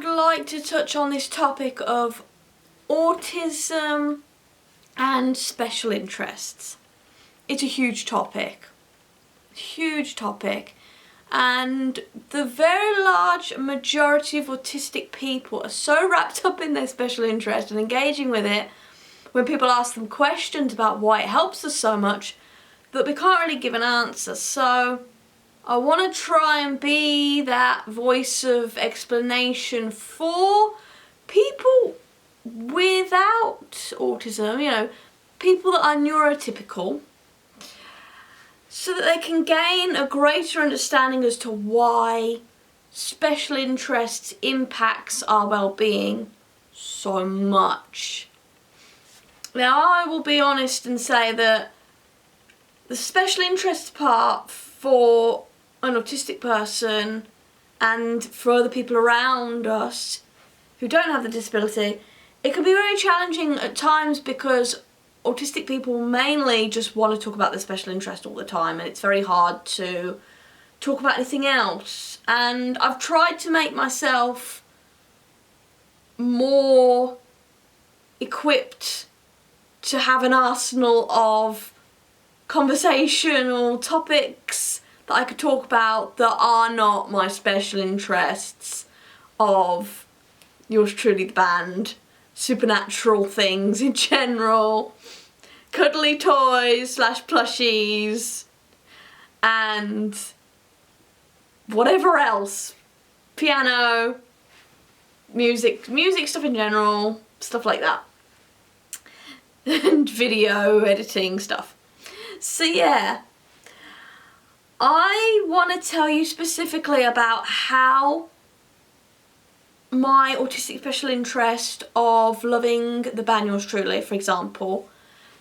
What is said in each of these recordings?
would like to touch on this topic of autism and special interests. It's a huge topic, and the very large majority of autistic people are so wrapped up in their special interest and engaging with it when people ask them questions about why it helps us so much that we can't really give an answer. So I want to try and be that voice of explanation for people without autism, you know, people that are neurotypical, so that they can gain a greater understanding as to why special interests impacts our well-being so much. Now, I will be honest and say that the special interests part for an autistic person and for other people around us who don't have the disability, it can be very challenging at times because autistic people mainly just want to talk about their special interest all the time, and it's very hard to talk about anything else. And I've tried to make myself more equipped to have an arsenal of conversational topics that I could talk about that are not my special interests of yours truly, the band, supernatural things in general, cuddly toys / plushies, and whatever else, piano, music stuff in general, stuff like that, and video editing stuff. So yeah, I want to tell you specifically about how my autistic special interest of loving the band Yours Truly, for example,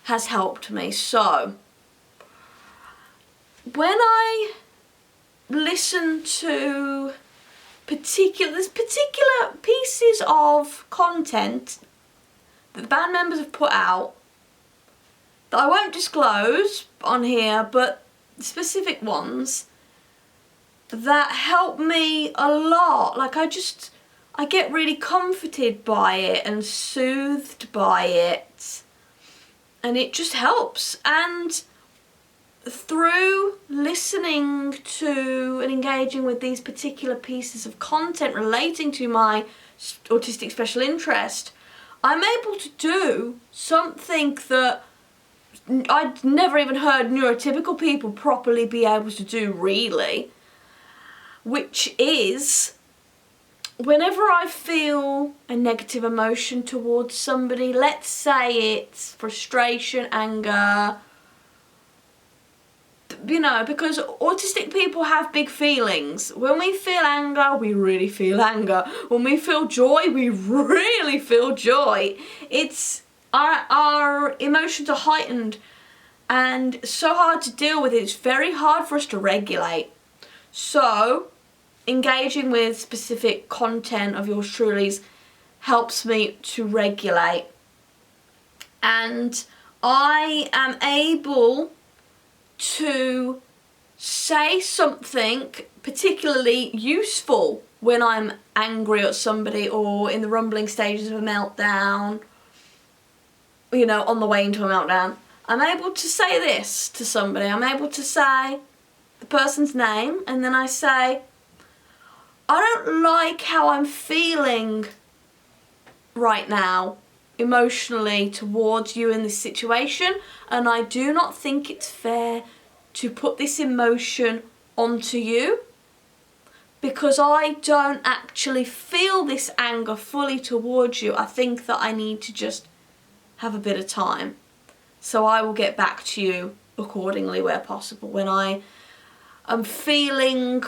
has helped me. So, when I listen to particular pieces of content that the band members have put out, that I won't disclose on here, but specific ones that help me a lot. Like, I get really comforted by it and soothed by it, and it just helps. And through listening to and engaging with these particular pieces of content relating to my autistic special interest, I'm able to do something that I'd never even heard neurotypical people properly be able to do, really, which is, whenever I feel a negative emotion towards somebody, let's say it's frustration, anger, you know, because autistic people have big feelings. When we feel anger, we really feel anger. When we feel joy, we really feel joy. It's our emotions are heightened and so hard to deal with. It's very hard for us to regulate. So engaging with specific content of Yours Truly's helps me to regulate, and I am able to say something particularly useful when I'm angry at somebody or in the rumbling stages of a meltdown, you know, on the way into a meltdown. I'm able to say this to somebody. I'm able to say the person's name, and then I say, I don't like how I'm feeling right now emotionally towards you in this situation, and I do not think it's fair to put this emotion onto you because I don't actually feel this anger fully towards you. I think that I need to just have a bit of time. So I will get back to you accordingly where possible. When I am feeling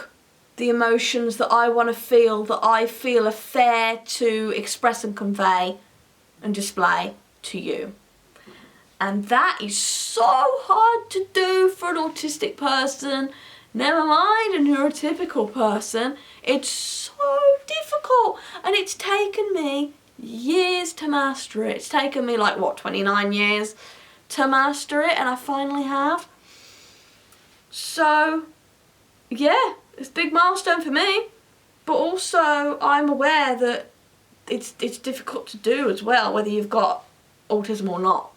the emotions that I want to feel, that I feel are fair to express and convey and display to you. And that is so hard to do for an autistic person, never mind a neurotypical person. It's so difficult, and it's taken me years to master it. It's taken me 29 years to master it, and I finally have. So yeah, it's a big milestone for me. but also I'm aware that it's difficult to do as well, whether you've got autism or not.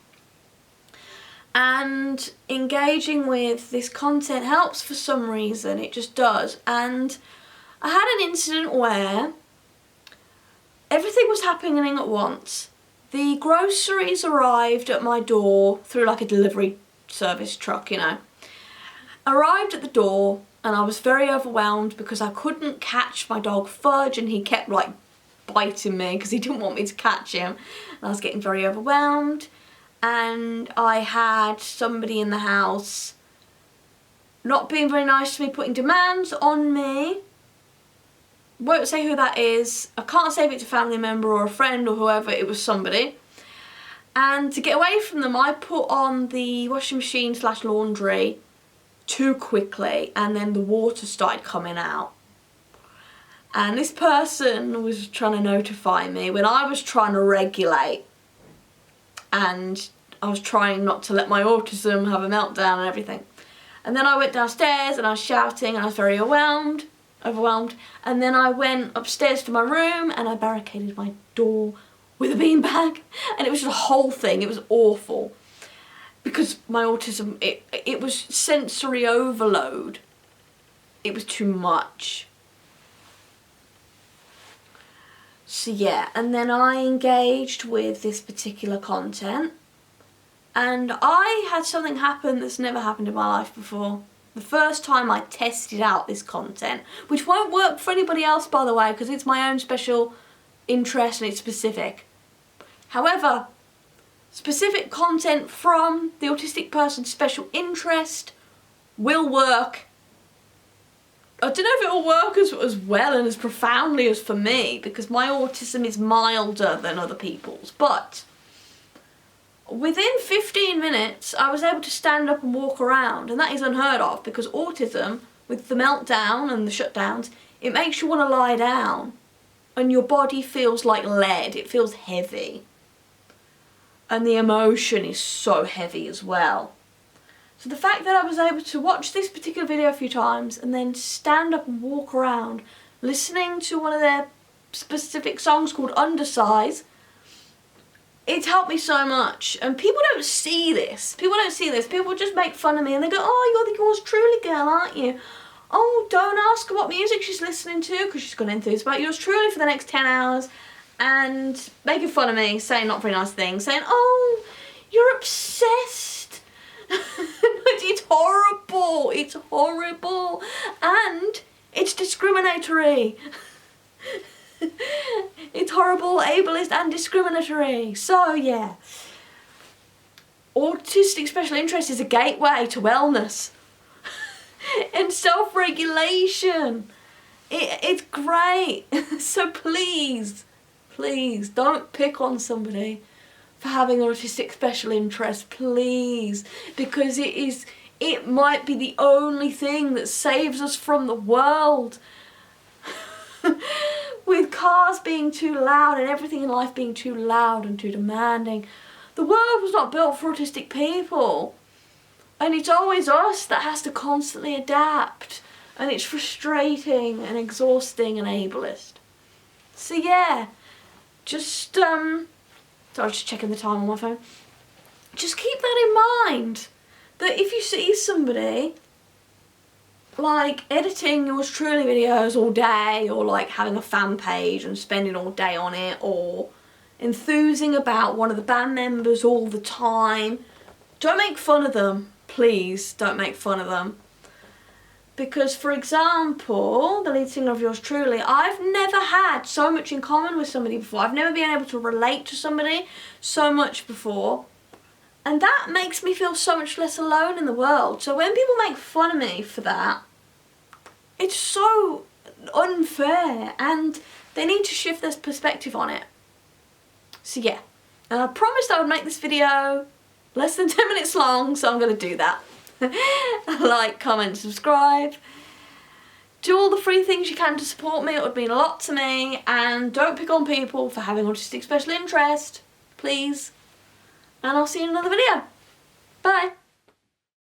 And engaging with this content helps for some reason, it just does. And I had an incident where everything was happening at once. The groceries arrived at my door through like a delivery service truck, you know. Arrived at the door and I was very overwhelmed because I couldn't catch my dog Fudge, and he kept like biting me because he didn't want me to catch him. And I was getting very overwhelmed. And I had somebody in the house not being very nice to me, putting demands on me. Won't say who that is. I can't say if it's a family member or a friend or whoever, it was somebody. And to get away from them, I put on the washing machine / laundry too quickly, and then the water started coming out. And this person was trying to notify me when I was trying to regulate. And I was trying not to let my autism have a meltdown and everything. And then I went downstairs and I was shouting and I was very overwhelmed. And then I went upstairs to my room and I barricaded my door with a beanbag. And it was just a whole thing. It was awful. Because my autism, it was sensory overload. It was too much. So yeah, and then I engaged with this particular content, and I had something happen that's never happened in my life before. The first time I tested out this content, which won't work for anybody else, by the way, because it's my own special interest and it's specific. However, specific content from the autistic person's special interest will work. I don't know if it will work as well and as profoundly as for me, because my autism is milder than other people's, but within 15 minutes I was able to stand up and walk around, and that is unheard of, because autism, with the meltdown and the shutdowns, it makes you want to lie down and your body feels like lead, it feels heavy, and the emotion is so heavy as well. So the fact that I was able to watch this particular video a few times and then stand up and walk around listening to one of their specific songs called Undersize, it's helped me so much. And people don't see this. People just make fun of me and they go, oh, you're the Yours Truly girl, aren't you? Oh, don't ask her what music she's listening to, because she's going to enthuse about Yours Truly for the next 10 hours. And making fun of me, saying not very nice things, saying, oh, you're obsessed. It's horrible, it's horrible, and it's discriminatory. It's horrible, ableist and discriminatory. So yeah, autistic special interest is a gateway to wellness and self-regulation. It's great. So please don't pick on somebody for having an autistic special interest, please, because it might be the only thing that saves us from the world. With cars being too loud and everything in life being too loud and too demanding, the world was not built for autistic people, and it's always us that has to constantly adapt, and it's frustrating and exhausting and ableist. So yeah, just so I was just checking the time on my phone. Just keep that in mind, that if you see somebody like editing Yours Truly videos all day, or like having a fan page and spending all day on it, or enthusing about one of the band members all the time, don't make fun of them. Please don't make fun of them. Because, for example, the lead singer of Yours Truly, I've never had so much in common with somebody before. I've never been able to relate to somebody so much before. And that makes me feel so much less alone in the world. So when people make fun of me for that, it's so unfair, and they need to shift their perspective on it. So yeah, and I promised I would make this video less than 10 minutes long, so I'm going to do that. Like, comment, subscribe. Do all the free things you can to support me, it would mean a lot to me. And don't pick on people for having autistic special interest, please. And I'll see you in another video. Bye.